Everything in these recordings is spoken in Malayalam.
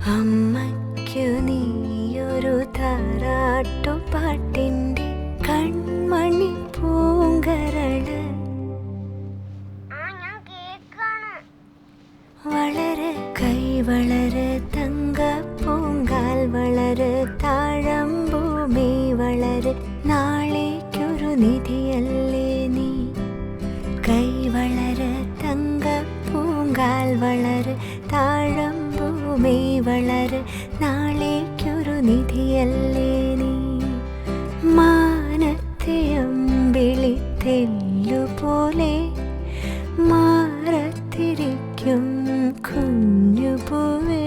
അമ്മയ്ക്കു നീയൊരു താരാട്ടുപാട്ടിൻ്റെ കൺമണി പൂങ്കരള്. വളര് കൈ വളര് തങ്കപ്പൂങ്കാൽ വളര് താഴമ്പൂമി വളര് നാളേക്കൊരു നിധിയല്ലേ നീ. കൈ വളര് തങ്കപ്പൂങ്കാൽ വളര് താഴമ്പൂമി വളര് നാളേക്കൊരു നിധിയല്ലേ നീ. മാനത്തെ അമ്പിളിത്തെല്ലുപോലെ മാറത്തിരിക്കും കുഞ്ഞുപൂവേ.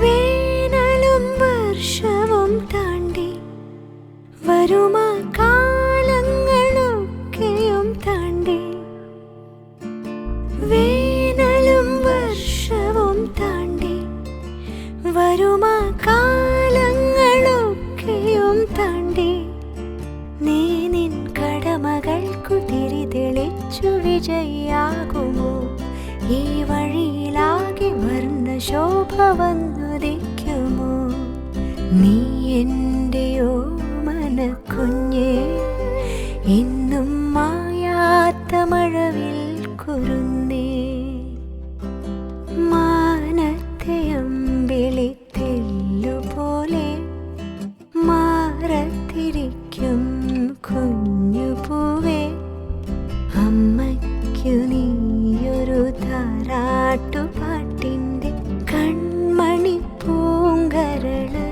വേനലും വർഷവും താണ്ടി വരുമാ കാലങ്ങളൊക്കെയും താണ്ടി. വേനലും വർഷവും താണ്ടി വരുമാ കാലങ്ങളൊക്കെയും താണ്ടി. നീ നിൻ കടമകൾക്കു തിരി തെളിച്ചു വിജയിയാകുമോ? ഈ വഴിയിലാകെ വർണ്ണ ശോഭ വന്നുദിക്കുമോ? നീ എൻ്റെയോ മനക്കുഞ്ഞേ, ഇന്നും മായാത്ത മഴവിൽ കുരുന്നേ. മാനത്തെ അമ്പിളിത്തെല്ലുപോലെ മാറത്തിരിക്കും കുഞ്ഞുപൂവേ. അമ്മയ്ക്കു നീയൊരു താരാട്ടുപാട്ടിൻ്റെ കൺമണി പൂങ്കരള്.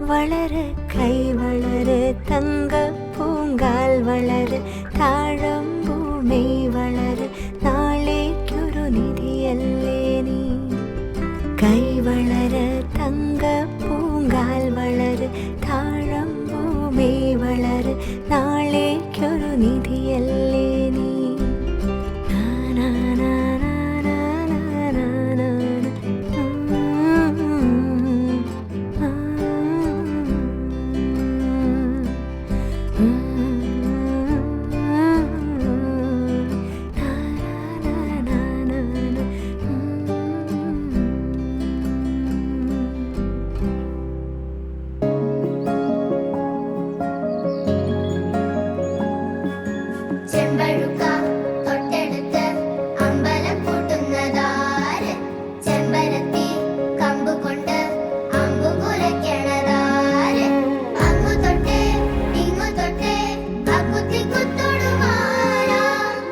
വളര് കൈ വളര് തങ്കപ്പൂങ്കാൽ വളര് താഴമ്പൂമി വളര് നാളേക്കൊരു നിധിയല്ലേ നീ. കൈ വളര് തങ്കപ്പൂങ്കാൽ വളര് താഴമ്പൂമി വളര് നാളേക്കൊരു നിധിയല്ലേ നീ. ചെമ്പഴുക്ക തൊട്ടെടുത്ത് അമ്പലം കൂട്ടുന്നതാര്? ചെമ്പരത്തി കമ്പു കൊണ്ട് അമ്പു കുലയ്ക്കണതാര്? അങ്ങു തൊട്ടേ ഇങ്ങു തൊട്ടേ അക്കുത്തി കുത്തൊടുമാരാ.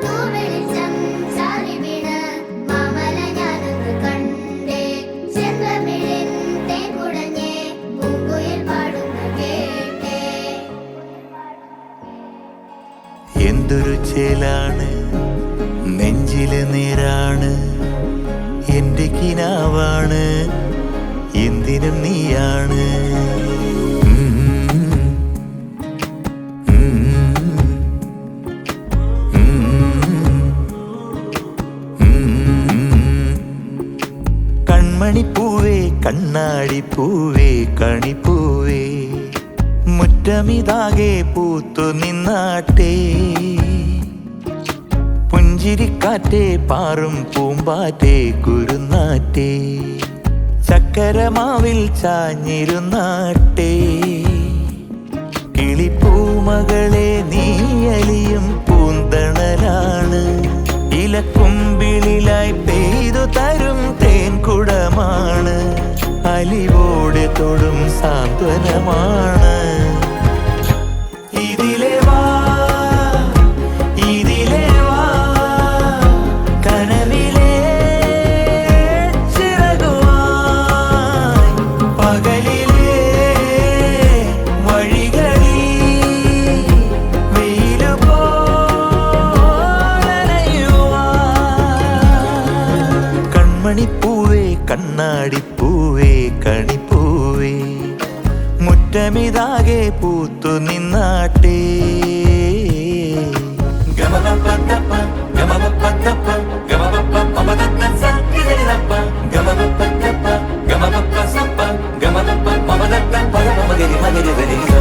തൂവെളിച്ചം ചാറി വീണ് മാമല ഞാനൊന്ന് കണ്ടേ. ചെന്തമിഴിൻ തേൻ കുടഞ്ഞേ പൂങ്കുയിൽ പാടുന്ന കേട്ടേ. എന്തൊരു ചേലാണ് നെഞ്ചില് നേരാണ്, എൻ്റെ കിനാവാണ് എന്തിനും നീയാണ്. കൺമണിപ്പൂവേ കണ്ണാടിപ്പൂവേ കണിപ്പൂവേ, മുറ്റമിതാകെ പൂത്തു നിന്നാട്ടെ. പുഞ്ചിരിക്കാറ്റേ പാറും പൂമ്പാറ്റേ കുരുന്നാറ്റേ, ചക്കരമാവിൽ ചാഞ്ഞിരുന്നാട്ടെ. കിളിപ്പൂമകളെ നീയലിയും പൂന്തണലാണ്, ഇലക്കുമ്പിളിലായി പെയ്തു തരും തേൻകുടമാണ്. അലിവോടെ തൊടും സാന്ത്വനമാണ്. ഇതിലെ വാ ഇതിലെ വാ കനവിലെ ചിറകുവായി. പകലിലെ വഴികളിൽ വെയിലു പോലനയുവാൻ. കൺമണിപ്പൂവേ കണ്ണാടിപ്പൂവേ കണിപ്പൂവേ, മുറ്റമിതാകെ പൂത്തു നിന്നാട്ടെ. ഗമ ഗമ ഗമ ഗമ ഗമ മകരി വരിക.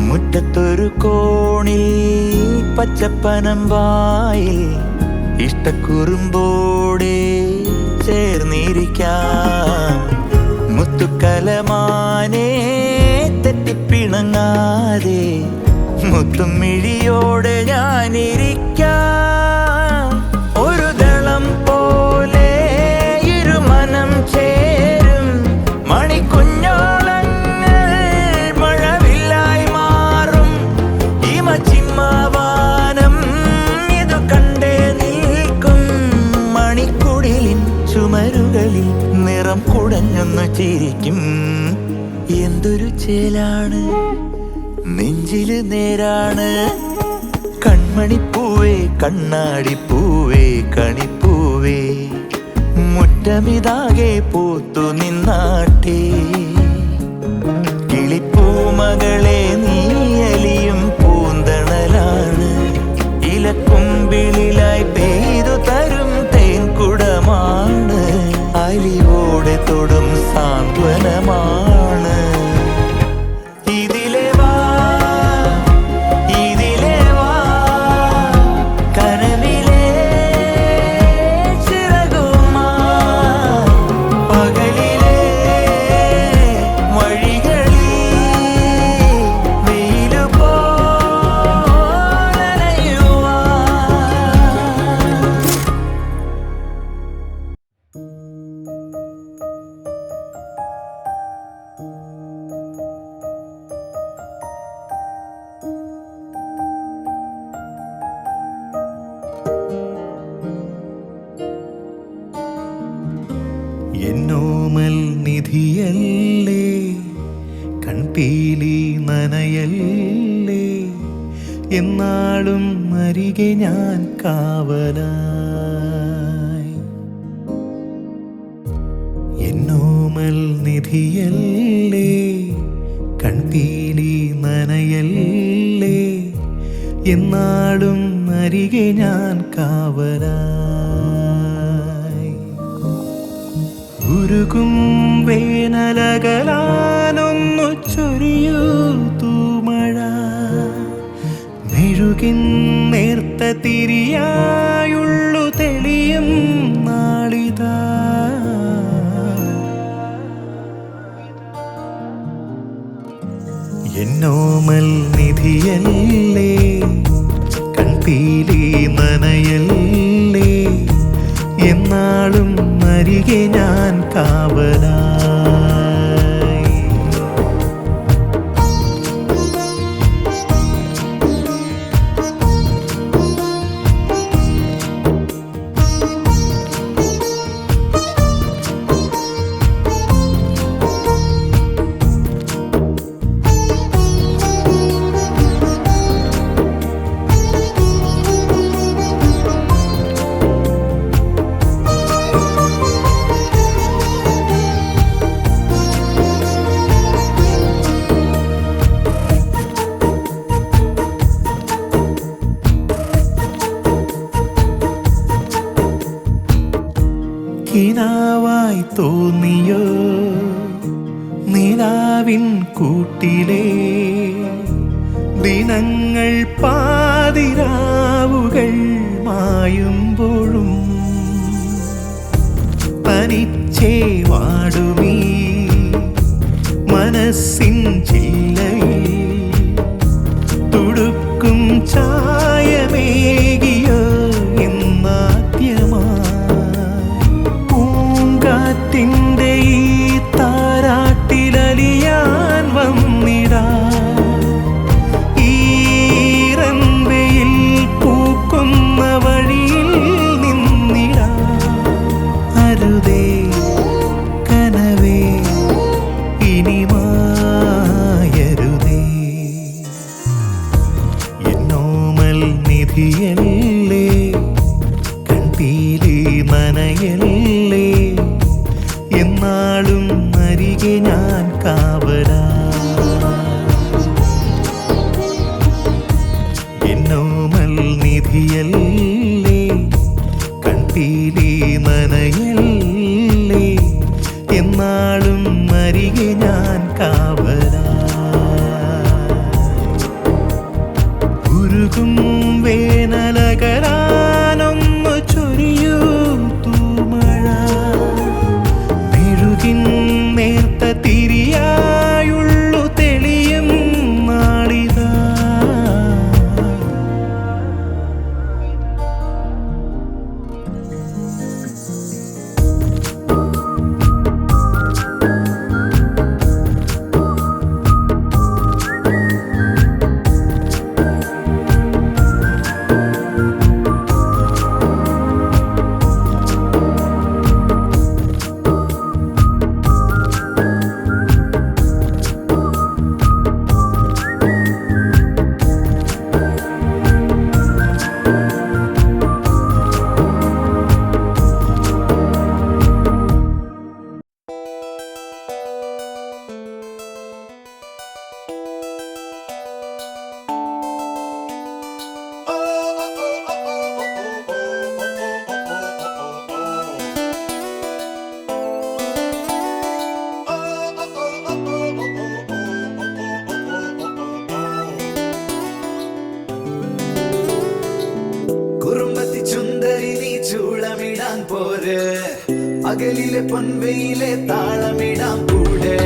മുറ്റത്തൊരു കോണിൽ പച്ചപ്പനമ്പായിൽ ഇഷ്ടക്കുറുമ്പോടെ ചേർന്നിരിക്കാം. മുത്തുക്കലമാനെ തെറ്റിപ്പിണങ്ങാതെ മുത്തും മിഴിയോടെ ഞാനിരിക്കാം. ഒരു ദളം പോലെ ഇരുമനം ചേരും മണിക്കുഞ്ഞോളങ്ങൾ മഴവില്ലായി മാറും. ഹിമചിമ്മാവാനം ഇതു കണ്ടേ നിൽക്കും. മണിക്കുടിലിൻ ചുമരുകളിൽ നിറം കുടഞ്ഞൊന്നു ചിരിക്കും. എന്തൊരു ചേലാണ്, നെഞ്ചില് നേരാണ്. കൺമണിപ്പൂവേ കണ്ണാടിപ്പൂവേ കണിപ്പൂവേ മുറ്റമിതാകെ പൂത്തു നിന്നാട്ടേ. കിളിപ്പൂമകളെ നീയലിയും പൂന്തണലാണ്. ഇലക്കുമ്പിളിലായി പെയ്തു തരും തേൻകുടമാണ്. അലിവോടെ തൊടും സാന്ത്വനമാണ്. ഇതിലെ വാ ഇതിലെ വാ കനവിലെ ചിറകുമാ. പകലിലെ വഴികളിൽ വെയിലു പോലനയുവാൻ. എന്നോമൽ നിധിയല്ലേ, കൺപീലി നനയല്ലേ, എന്നാളും അരികെ ഞാൻ കാവലായി. എന്നോമൽ നിധിയല്ലേ, കൺപീലി നനയല്ലേ, എന്നാളും അരികെ ഞാൻ കാവലായി. ഉരുകും വേനലകലാനൊന്നു ചൊരിയൂ തൂമഴ. മെഴുകിൻ നേർത്ത തിരിയായുള്ളു തെളിയും നാളിതാ. എന്നോമൽ നിധിയല്ലേ, കൺപീലി നനയല്ലേ, എന്നാളും അരികെ ഞാൻ കാവലായി. കിനാവായി തോന്നിയോ നിലാവിൻ കൂട്ടിലെ ദിനങ്ങൾ പാതിരാവുകൾ മായുമ്പോഴും തനിച്ചേ വാടുമീ മനസ്സിൻ ചില്ലയിൽ തുടുക്കും ചായമേകിയോ എന്നാദ്യമായി. പൂങ്കാറ്റിൻ്റെ ഈ താരാട്ടിലലിയാൻ വന്നിടാ. ഈറൻവെയിൽ പൂക്കുന്ന വഴിയിൽ നിന്നിടാ. അരുതേ കനവേ ഇനി മായരുതേ. എന്നോമൽ നിധിയല്ലേ, കൺപീലി നനയല്ലേ, എന്നാളും അരികെ ഞാൻ കാവലായി. അഴകിയല്ലേ കൺപീലി നനയല്ലേ എന്നാളും അരികെ ഞാൻ കാവലാ ഉരുകും വേനലകരാനൊന്നു ചൊരിയൂ തൂമഴ മെഴുകിൻ നേർത്ത തിരിയായുള്ളു തെളിയും നാളിതാ കുറുമ്പത്തി ചുന്ദരി നീ ചൂളമിടാൻ പോര് അകലിലെ പൊൻവെയിലെ താളമിടാൻ കൂടെ